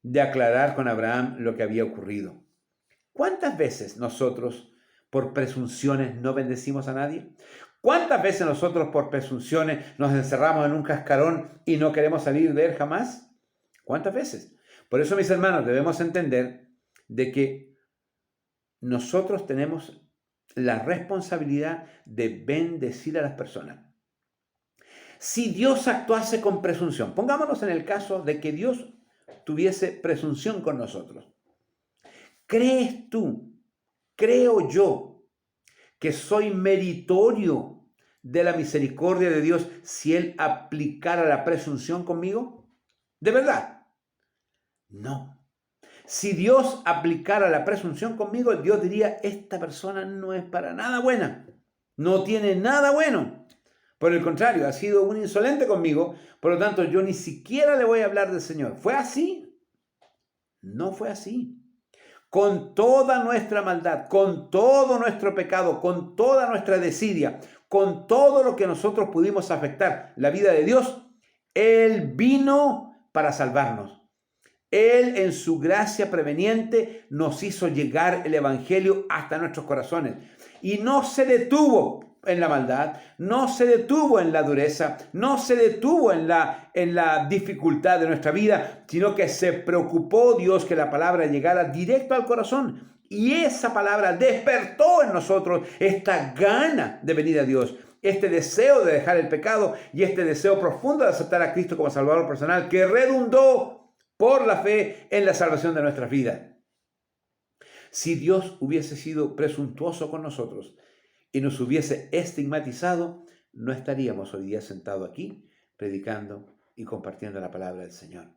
de aclarar con Abraham lo que había ocurrido. ¿Cuántas veces nosotros por presunciones no bendecimos a nadie? ¿Cuántas veces nosotros por presunciones nos encerramos en un cascarón y no queremos salir de él jamás? ¿Cuántas veces? Por eso, mis hermanos, debemos entender de que nosotros tenemos la responsabilidad de bendecir a las personas. Si Dios actuase con presunción, pongámonos en el caso de que Dios tuviese presunción con nosotros. ¿Crees tú, creo yo, que soy meritorio de la misericordia de Dios si Él aplicara la presunción conmigo? ¿De verdad? No. Si Dios aplicara la presunción conmigo, Dios diría, esta persona no es para nada buena, no tiene nada bueno. Por el contrario, ha sido un insolente conmigo, por lo tanto yo ni siquiera le voy a hablar del Señor. ¿Fue así? No fue así. Con toda nuestra maldad, con todo nuestro pecado, con toda nuestra desidia, con todo lo que nosotros pudimos afectar la vida de Dios, Él vino para salvarnos. Él en su gracia preveniente nos hizo llegar el Evangelio hasta nuestros corazones. Y no se detuvo en la maldad, no se detuvo en la dureza, no se detuvo en la dificultad de nuestra vida, sino que se preocupó Dios que la palabra llegara directo al corazón. Y esa palabra despertó en nosotros esta gana de venir a Dios, este deseo de dejar el pecado y este deseo profundo de aceptar a Cristo como Salvador personal, que redundó por la fe en la salvación de nuestras vidas. Si Dios hubiese sido presuntuoso con nosotros y nos hubiese estigmatizado, no estaríamos hoy día sentados aquí predicando y compartiendo la palabra del Señor.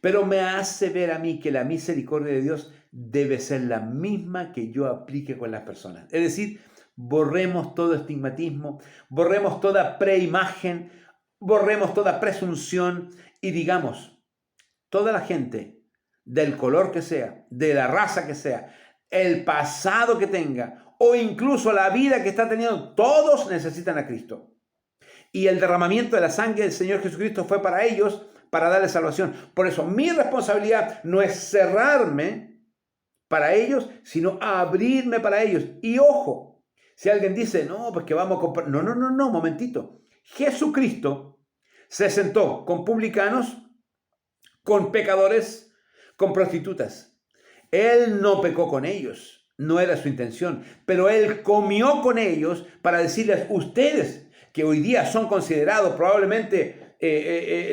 Pero me hace ver a mí que la misericordia de Dios debe ser la misma que yo aplique con las personas. Es decir, borremos todo estigmatismo, borremos toda preimagen, borremos toda presunción y digamos, toda la gente, del color que sea, de la raza que sea, el pasado que tenga o incluso la vida que está teniendo, todos necesitan a Cristo. Y el derramamiento de la sangre del Señor Jesucristo fue para ellos, para darles salvación. Por eso mi responsabilidad no es cerrarme para ellos, sino abrirme para ellos. Y ojo, si alguien dice, no, pues que vamos a comprar. No, momentito. Jesucristo se sentó con publicanos, con pecadores, con prostitutas. Él no pecó con ellos. No era su intención, pero Él comió con ellos para decirles, ustedes que hoy día son considerados probablemente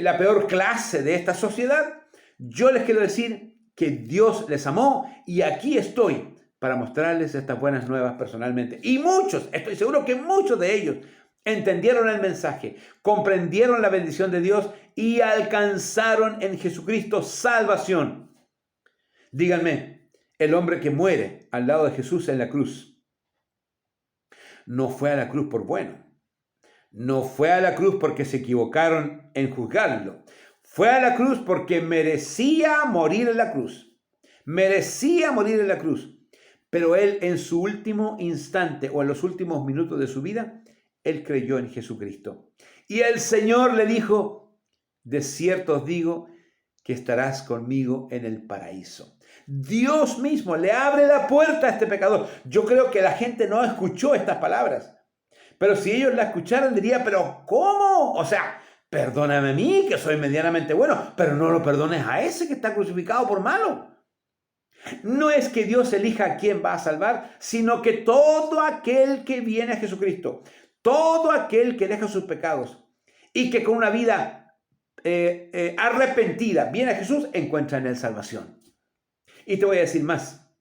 la peor clase de esta sociedad, yo les quiero decir que Dios les amó y aquí estoy para mostrarles estas buenas nuevas personalmente. Y muchos, estoy seguro que muchos de ellos entendieron el mensaje, comprendieron la bendición de Dios y alcanzaron en Jesucristo salvación. Díganme, el hombre que muere al lado de Jesús en la cruz no fue a la cruz por bueno. No fue a la cruz porque se equivocaron en juzgarlo. Fue a la cruz porque merecía morir en la cruz. Merecía morir en la cruz. Pero él en su último instante o en los últimos minutos de su vida, él creyó en Jesucristo. Y el Señor le dijo, de cierto os digo que estarás conmigo en el paraíso. Dios mismo le abre la puerta a este pecador. Yo creo que la gente no escuchó estas palabras. Pero si ellos la escucharan, diría, pero ¿cómo? O sea, perdóname a mí, que soy medianamente bueno, pero no lo perdones a ese que está crucificado por malo. No es que Dios elija a quién va a salvar, sino que todo aquel que viene a Jesucristo, todo aquel que deja sus pecados y que con una vida arrepentida viene a Jesús, encuentra en él salvación. Y te voy a decir más,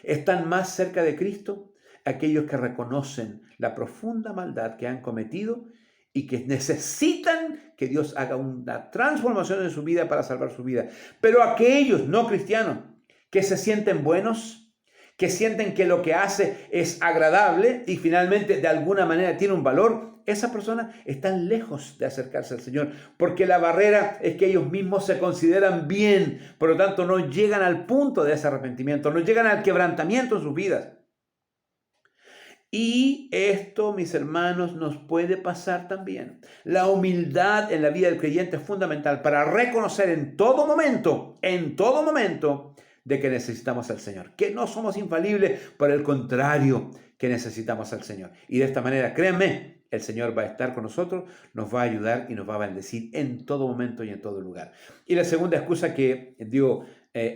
están más cerca de Cristo aquellos que reconocen la profunda maldad que han cometido y que necesitan que Dios haga una transformación en su vida para salvar su vida. Pero aquellos no cristianos que se sienten buenos, que sienten que lo que hace es agradable y finalmente de alguna manera tiene un valor, esas personas están lejos de acercarse al Señor, porque la barrera es que ellos mismos se consideran bien, por lo tanto no llegan al punto de ese arrepentimiento, no llegan al quebrantamiento en sus vidas. Y esto, mis hermanos, nos puede pasar también. La humildad en la vida del creyente es fundamental para reconocer en todo momento, de que necesitamos al Señor, que no somos infalibles, por el contrario, que necesitamos al Señor. Y de esta manera, créanme, el Señor va a estar con nosotros, nos va a ayudar y nos va a bendecir en todo momento y en todo lugar. Y la segunda excusa que dio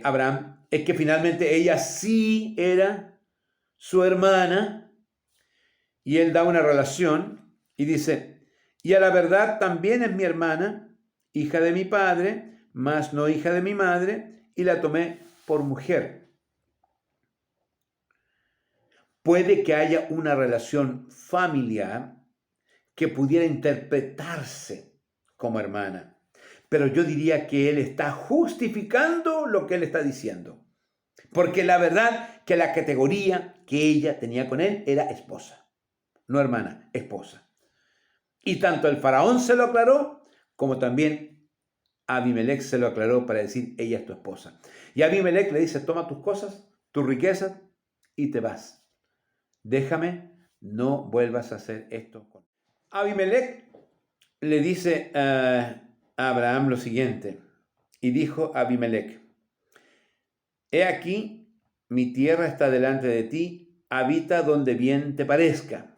Abraham es que finalmente ella sí era su hermana, y él da una relación y dice, y a la verdad también es mi hermana, hija de mi padre, mas no hija de mi madre, y la tomé por mujer. Puede que haya una relación familiar que pudiera interpretarse como hermana, pero yo diría que él está justificando lo que él está diciendo, porque la verdad que la categoría que ella tenía con él era esposa. No hermana, esposa. Y tanto el faraón se lo aclaró, como también Abimelech se lo aclaró para decir, ella es tu esposa. Y Abimelech le dice, toma tus cosas, tus riquezas, y te vas. Déjame, no vuelvas a hacer esto. Abimelech le dice a Abraham lo siguiente, y dijo Abimelech, he aquí, mi tierra está delante de ti, habita donde bien te parezca.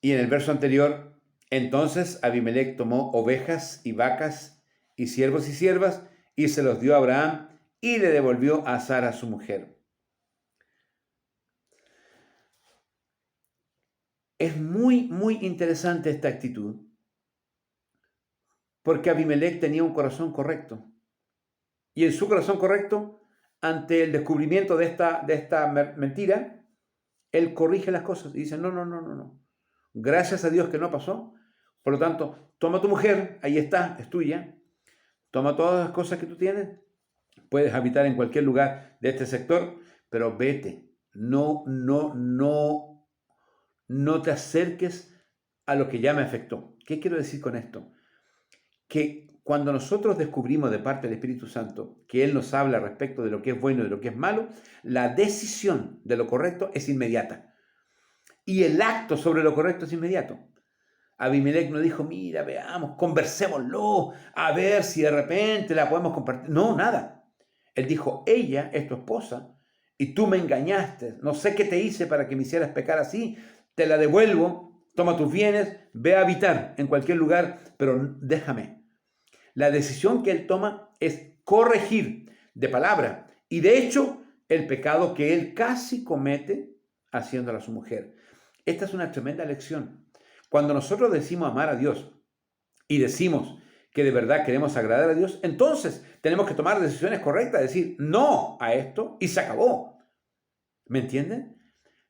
Y en el verso anterior, entonces Abimelech tomó ovejas y vacas y siervos y siervas y se los dio a Abraham y le devolvió a Sara su mujer. Es muy interesante esta actitud, porque Abimelech tenía un corazón correcto. Y en su corazón correcto, ante el descubrimiento de esta mentira, él corrige las cosas y dice, no. Gracias a Dios que no pasó. Por lo tanto, toma tu mujer, ahí está, es tuya. Toma todas las cosas que tú tienes. Puedes habitar en cualquier lugar de este sector, pero vete. No te acerques a lo que ya me afectó. ¿Qué quiero decir con esto? Que cuando nosotros descubrimos de parte del Espíritu Santo que Él nos habla respecto de lo que es bueno y de lo que es malo, la decisión de lo correcto es inmediata. Y el acto sobre lo correcto es inmediato. Abimelech no dijo, mira, veamos, conversémoslo, a ver si de repente la podemos compartir. No, nada. Él dijo, ella es tu esposa y tú me engañaste. No sé qué te hice para que me hicieras pecar así. Te la devuelvo, toma tus bienes, ve a habitar en cualquier lugar, pero déjame. La decisión que él toma es corregir de palabra y de hecho el pecado que él casi comete haciéndola a su mujer. Esta es una tremenda lección. Cuando nosotros decimos amar a Dios y decimos que de verdad queremos agradar a Dios, entonces tenemos que tomar decisiones correctas, decir no a esto y se acabó. ¿Me entienden?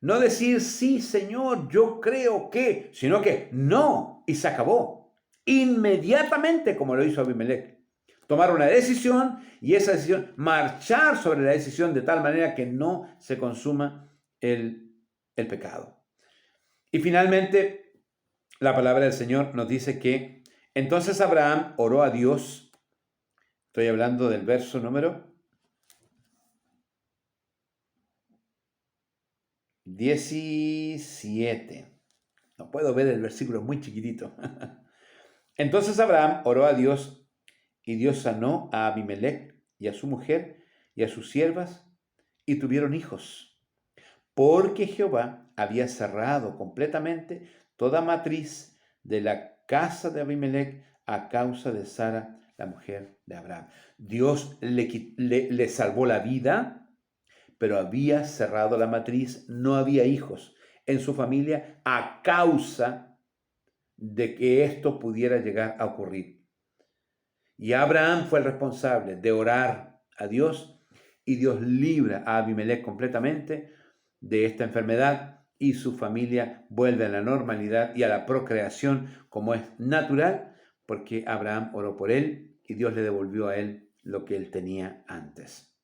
No decir sí, Señor, yo creo que, sino que no y se acabó. Inmediatamente, como lo hizo Abimelech. Tomar una decisión y esa decisión, marchar sobre la decisión de tal manera que no se consuma el pecado. Y finalmente, la palabra del Señor nos dice que entonces Abraham oró a Dios. Estoy hablando del verso número 17. No puedo ver el versículo, muy chiquitito. Entonces Abraham oró a Dios y Dios sanó a Abimelech y a su mujer y a sus siervas y tuvieron hijos. Porque Jehová había cerrado completamente toda matriz de la casa de Abimelech a causa de Sara, la mujer de Abraham. Dios le salvó la vida, pero había cerrado la matriz, no había hijos en su familia a causa de que esto pudiera llegar a ocurrir. Y Abraham fue el responsable de orar a Dios y Dios libra a Abimelech completamente de esta enfermedad y su familia vuelve a la normalidad y a la procreación como es natural, porque Abraham oró por él y Dios le devolvió a él lo que él tenía antes.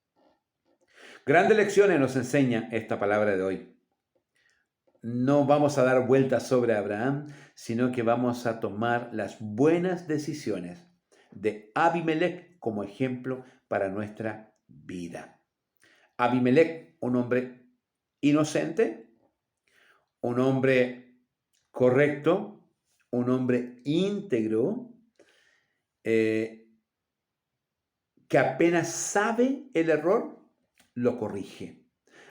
Grandes lecciones nos enseña esta palabra de hoy. No vamos a dar vueltas sobre Abraham, sino que vamos a tomar las buenas decisiones de Abimelec como ejemplo para nuestra vida. Abimelec, un hombre inocente, un hombre correcto, un hombre íntegro, que apenas sabe el error, lo corrige.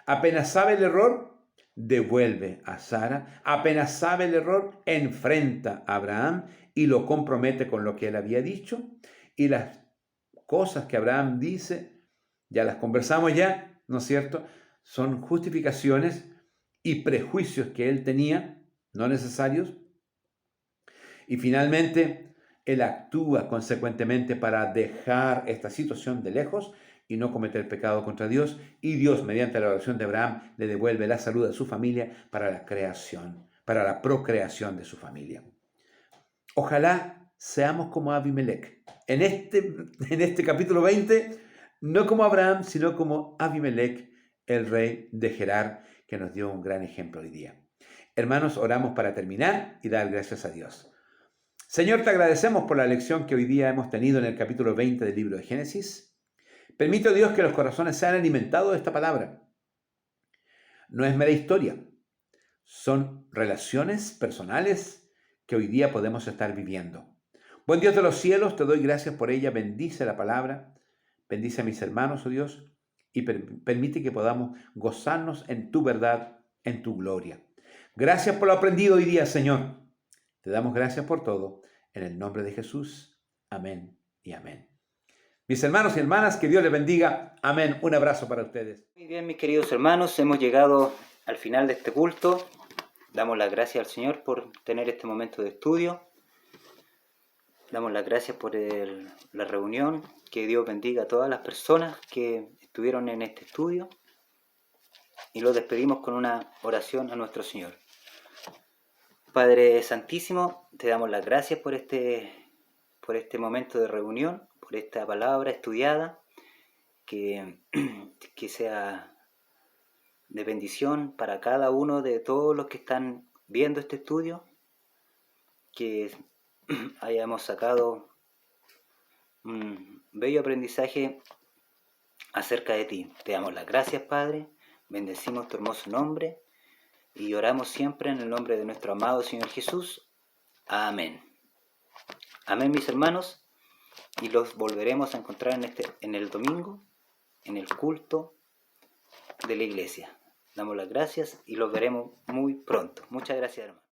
Apenas sabe el error, devuelve a Sara. Apenas sabe el error, enfrenta a Abraham y lo compromete con lo que él había dicho. Y las cosas que Abraham dice, ya las conversamos ya, ¿no es cierto? Son justificaciones y prejuicios que él tenía, no necesarios. Y finalmente, él actúa consecuentemente para dejar esta situación de lejos y no cometer pecado contra Dios, y Dios, mediante la oración de Abraham, le devuelve la salud a su familia para la creación, para la procreación de su familia. Ojalá seamos como Abimelec. En este capítulo 20, no como Abraham, sino como Abimelec, el rey de Gerar, que nos dio un gran ejemplo hoy día. Hermanos, oramos para terminar y dar gracias a Dios. Señor, te agradecemos por la lección que hoy día hemos tenido en el capítulo 20 del libro de Génesis. Permite, Dios, que los corazones sean alimentados de esta palabra. No es mera historia, son relaciones personales que hoy día podemos estar viviendo. Buen Dios de los cielos, te doy gracias por ella. Bendice la palabra, bendice a mis hermanos, oh Dios, y permite que podamos gozarnos en tu verdad, en tu gloria. Gracias por lo aprendido hoy día, Señor. Te damos gracias por todo. En el nombre de Jesús. Amén y amén. Mis hermanos y hermanas, que Dios les bendiga. Amén. Un abrazo para ustedes. Muy bien, mis queridos hermanos, hemos llegado al final de este culto. Damos las gracias al Señor por tener este momento de estudio. Damos las gracias por la reunión. Que Dios bendiga a todas las personas que estuvieron en este estudio. Y los despedimos con una oración a nuestro Señor. Padre Santísimo, te damos las gracias por este momento de reunión, por esta palabra estudiada, que sea de bendición para cada uno de todos los que están viendo este estudio, que hayamos sacado un bello aprendizaje acerca de ti. Te damos las gracias, Padre, bendecimos tu hermoso nombre y oramos siempre en el nombre de nuestro amado Señor Jesús. Amén. Amén, mis hermanos, y los volveremos a encontrar en el domingo, en el culto de la iglesia. Damos las gracias y los veremos muy pronto. Muchas gracias, hermanos.